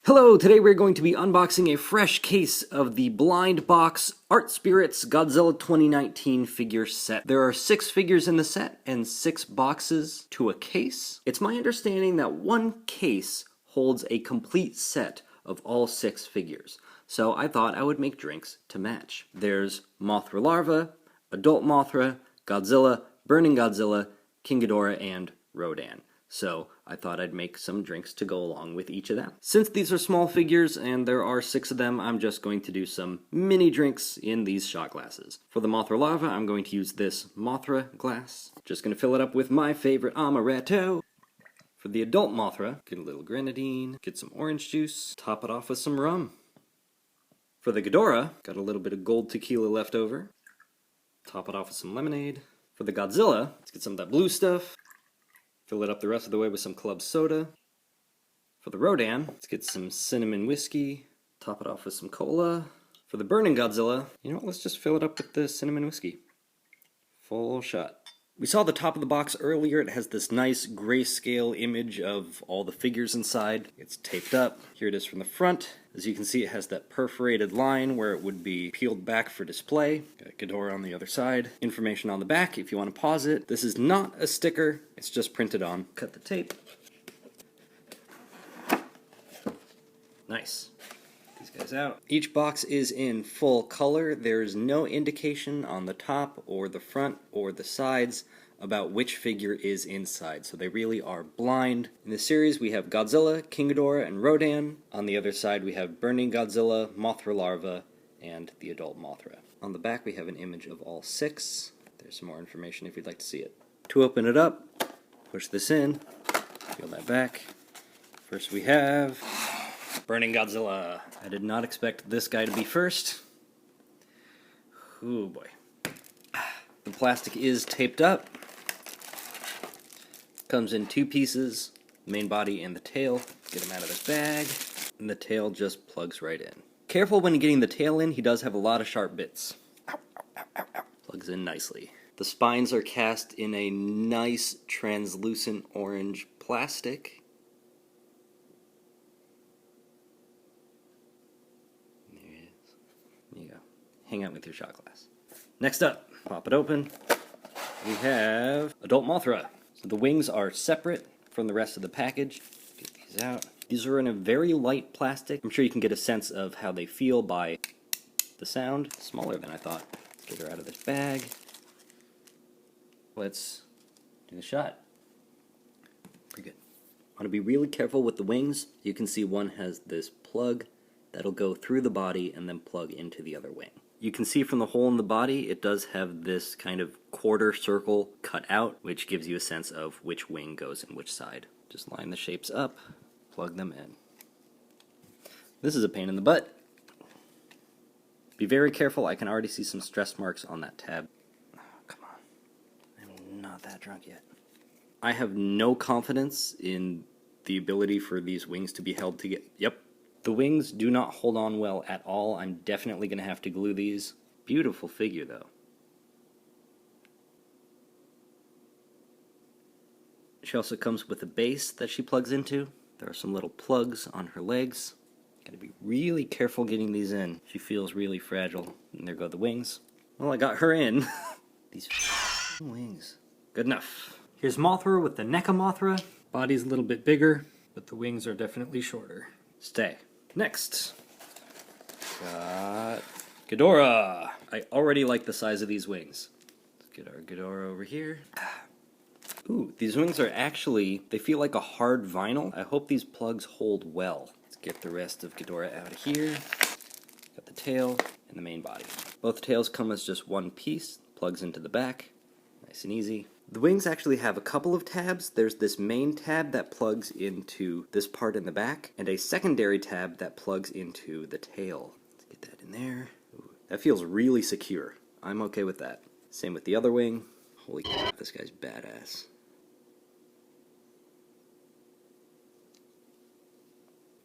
Hello, today we're going to be unboxing a fresh case of the blind box Art Spirits Godzilla 2019 figure set. There are 6 figures in the set and 6 boxes to a case. It's my understanding that one case holds a complete set of all 6 figures, so I thought I would make drinks to match. There's Mothra Larva, Adult Mothra, Godzilla, Burning Godzilla, King Ghidorah, and Rodan. So I thought I'd make some drinks to go along with each of them. Since these are small figures and there are 6 of them, I'm just going to do some mini drinks in these shot glasses. For the Mothra Larva, I'm going to use this Mothra glass. Just going to fill it up with my favorite amaretto. For the Adult Mothra, get a little grenadine, get some orange juice, top it off with some rum. For the Ghidorah, got a little bit of gold tequila left over. Top it off with some lemonade. For the Godzilla, let's get some of that blue stuff. Fill it up the rest of the way with some club soda. For the Rodan, let's get some cinnamon whiskey. Top it off with some cola. For the Burning Godzilla, you know what, let's just fill it up with the cinnamon whiskey. Full shot. We saw the top of the box earlier. It has this nice grayscale image of all the figures inside. It's taped up. Here it is from the front. As you can see, it has that perforated line where it would be peeled back for display. Got Ghidorah on the other side. Information on the back if you want to pause it. This is not a sticker. It's just printed on. Cut the tape. Nice. These guys out. Each box is in full color. There's no indication on the top or the front or the sides about which figure is inside, so they really are blind. In this series we have Godzilla, King Ghidorah, and Rodan. On the other side we have Burning Godzilla, Mothra Larva, and the Adult Mothra. On the back we have an image of all 6. There's some more information if you'd like to see it. To open it up, push this in, peel that back. First we have Burning Godzilla. I did not expect this guy to be first. Oh boy. The plastic is taped up. Comes in 2 pieces, the main body and the tail. Get him out of this bag, and the tail just plugs right in. Careful when getting the tail in, he does have a lot of sharp bits. Ow, ow, ow, ow, ow. Plugs in nicely. The spines are cast in a nice translucent orange plastic. There it is. There you go. Hang out with your shot glass. Next up, pop it open. We have Adult Mothra. So the wings are separate from the rest of the package. Get these out. These are in a very light plastic. I'm sure you can get a sense of how they feel by the sound. Smaller than I thought. Let's get her out of this bag. Let's do the shot. Pretty good. Want to be really careful with the wings. You can see one has this plug that'll go through the body and then plug into the other wing. You can see from the hole in the body, it does have this kind of quarter circle cut out, which gives you a sense of which wing goes in which side. Just line the shapes up, plug them in. This is a pain in the butt. Be very careful, I can already see some stress marks on that tab. Oh, come on. I'm not that drunk yet. I have no confidence in the ability for these wings to be held together. Yep. The wings do not hold on well at all. I'm definitely going to have to glue these. Beautiful figure, though. She also comes with a base that she plugs into. There are some little plugs on her legs. Gotta be really careful getting these in. She feels really fragile. And there go the wings. Well, I got her in. These wings. Good enough. Here's Mothra with the Mecha Mothra. Body's a little bit bigger, but the wings are definitely shorter. Stay. Next, got Ghidorah. I already like the size of these wings. Let's get our Ghidorah over here. Ooh, these wings are actually, they feel like a hard vinyl. I hope these plugs hold well. Let's get the rest of Ghidorah out of here. Got the tail and the main body. Both tails come as just one piece, plugs into the back. Nice and easy. The wings actually have a couple of tabs. There's this main tab that plugs into this part in the back, and a secondary tab that plugs into the tail. Let's get that in there. Ooh, that feels really secure. I'm okay with that. Same with the other wing. Holy crap, this guy's badass.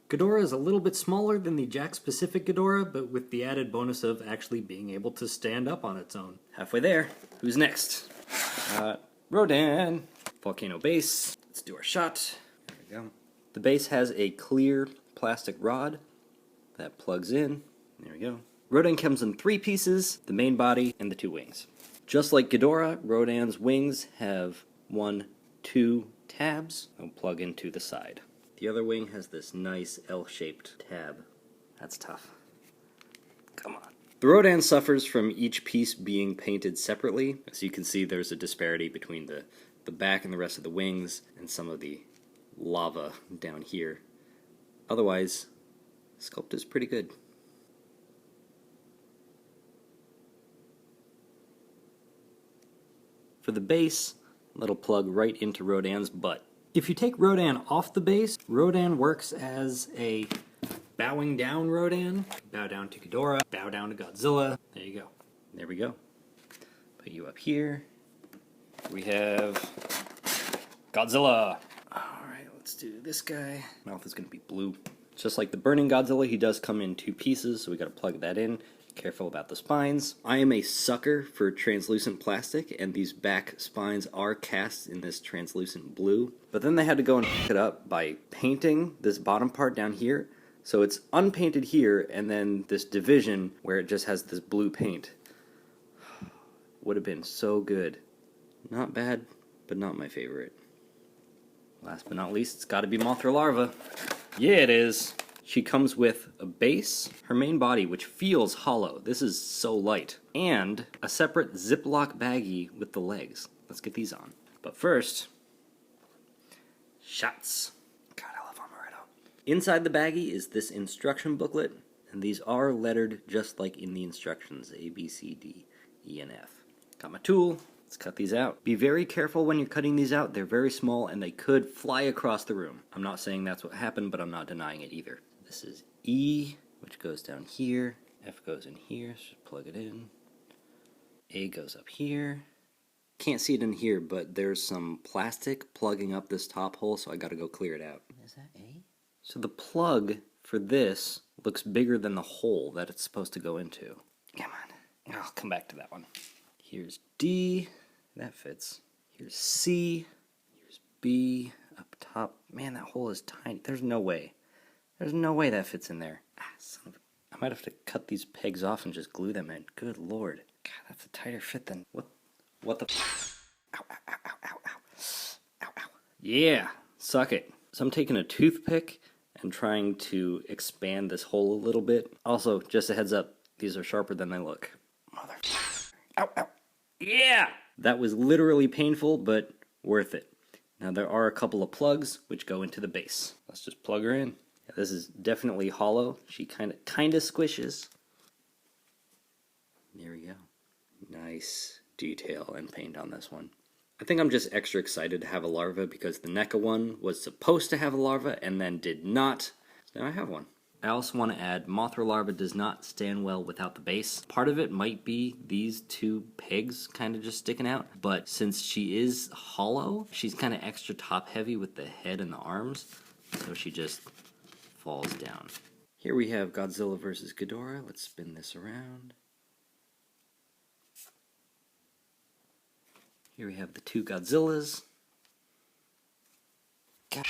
Ghidorah is a little bit smaller than the Jakks-Pacific Ghidorah, but with the added bonus of actually being able to stand up on its own. Halfway there. Who's next? Rodan. Volcano base. Let's do our shot. There we go. The base has a clear plastic rod that plugs in. There we go. Rodan comes in 3 pieces, the main body and the 2 wings. Just like Ghidorah, Rodan's wings have 1, 2 tabs. They'll plug into the side. The other wing has this nice L-shaped tab. That's tough. Come on. The Rodan suffers from each piece being painted separately. As you can see, there's a disparity between the back and the rest of the wings and some of the lava down here. Otherwise, the sculpt is pretty good. For the base, it'll plug right into Rodan's butt. If you take Rodan off the base, Rodan works as a bowing down Rodan. Bow down to Ghidorah, bow down to Godzilla. There you go. There we go. Put you up here. We have Godzilla. Alright, let's do this guy. Mouth is going to be blue. Just like the burning Godzilla, he does come in 2 pieces, so we got to plug that in. Careful about the spines. I am a sucker for translucent plastic, and these back spines are cast in this translucent blue. But then they had to go and pick it up by painting this bottom part down here. So it's unpainted here, and then this division where it just has this blue paint. Would have been so good. Not bad, but not my favorite. Last but not least, it's got to be Mothra Larva. Yeah, it is. She comes with a base, her main body, which feels hollow. This is so light. And a separate Ziploc baggie with the legs. Let's get these on. But first, shots. God, I love Amaretto. Inside the baggie is this instruction booklet, and these are lettered just like in the instructions, A, B, C, D, E, and F. Got my tool. Let's cut these out. Be very careful when you're cutting these out. They're very small, and they could fly across the room. I'm not saying that's what happened, but I'm not denying it either. This is E, which goes down here. F goes in here, so just plug it in. A goes up here. Can't see it in here, but there's some plastic plugging up this top hole, so I gotta go clear it out. Is that A? So the plug for this looks bigger than the hole that it's supposed to go into. Come on. I'll come back to that one. Here's D. That fits. Here's C. Here's B. Up top. Man, that hole is tiny. There's no way. There's no way that fits in there. I might have to cut these pegs off and just glue them in. Good lord. God, that's a tighter fit than... What the... Ow, ow, ow, ow, ow, ow. Ow, ow. Yeah, suck it. So I'm taking a toothpick and trying to expand this hole a little bit. Also, just a heads up, these are sharper than they look. Mother... Ow, ow. Yeah! That was literally painful, but worth it. Now there are a couple of plugs which go into the base. Let's just plug her in. Yeah, this is definitely hollow. She kind of squishes. There we go. Nice detail and paint on this one. I think I'm just extra excited to have a larva because the NECA one was supposed to have a larva and then did not. So now I have one. I also want to add, Mothra Larva does not stand well without the base. Part of it might be these 2 pegs kind of just sticking out, but since she is hollow, she's kind of extra top heavy with the head and the arms, so she just falls down. Here we have Godzilla versus Ghidorah. Let's spin this around. Here we have the 2 Godzillas. God.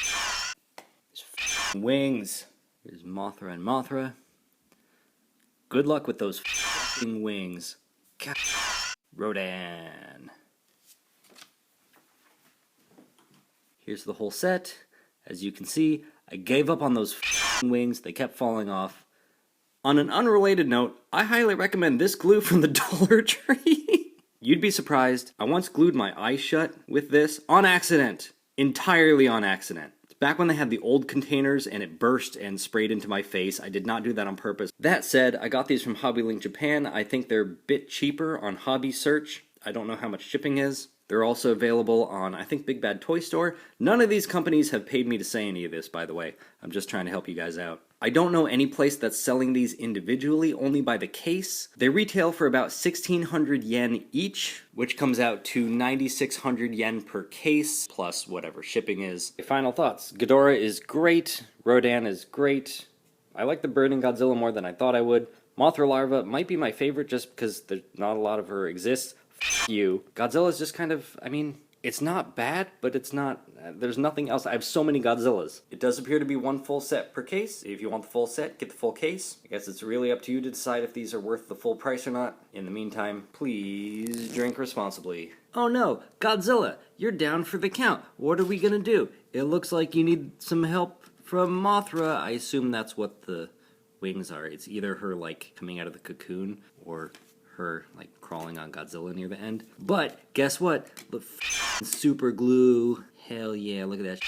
There's wings. Here's Mothra and Mothra. Good luck with those f***ing wings. God. Rodan. Here's the whole set. As you can see, I gave up on those f***ing wings. They kept falling off. On an unrelated note, I highly recommend this glue from the Dollar Tree. You'd be surprised. I once glued my eyes shut with this on accident. Entirely on accident. Back when they had the old containers and it burst and sprayed into my face, I did not do that on purpose. That said, I got these from HobbyLink Japan. I think they're a bit cheaper on Hobby Search. I don't know how much shipping is. They're also available on, I think, Big Bad Toy Store. None of these companies have paid me to say any of this, by the way. I'm just trying to help you guys out. I don't know any place that's selling these individually, only by the case. They retail for about 1,600 yen each, which comes out to 9,600 yen per case, plus whatever shipping is. Final thoughts. Ghidorah is great. Rodan is great. I like the burning Godzilla more than I thought I would. Mothra Larva might be my favorite just because there's not a lot of her exists. F*** you. Godzilla's just kind of, I mean, It's not bad, but it's not, there's nothing else. I have so many Godzillas. It does appear to be one full set per case. If you want the full set, get the full case. I guess it's really up to you to decide if these are worth the full price or not. In the meantime, please drink responsibly. Oh no, Godzilla, you're down for the count. What are we gonna do? It looks like you need some help from Mothra. I assume that's what the wings are. It's either her, like, coming out of the cocoon or her, like, crawling on Godzilla near the end. But guess what? The super glue. Hell yeah, look at that.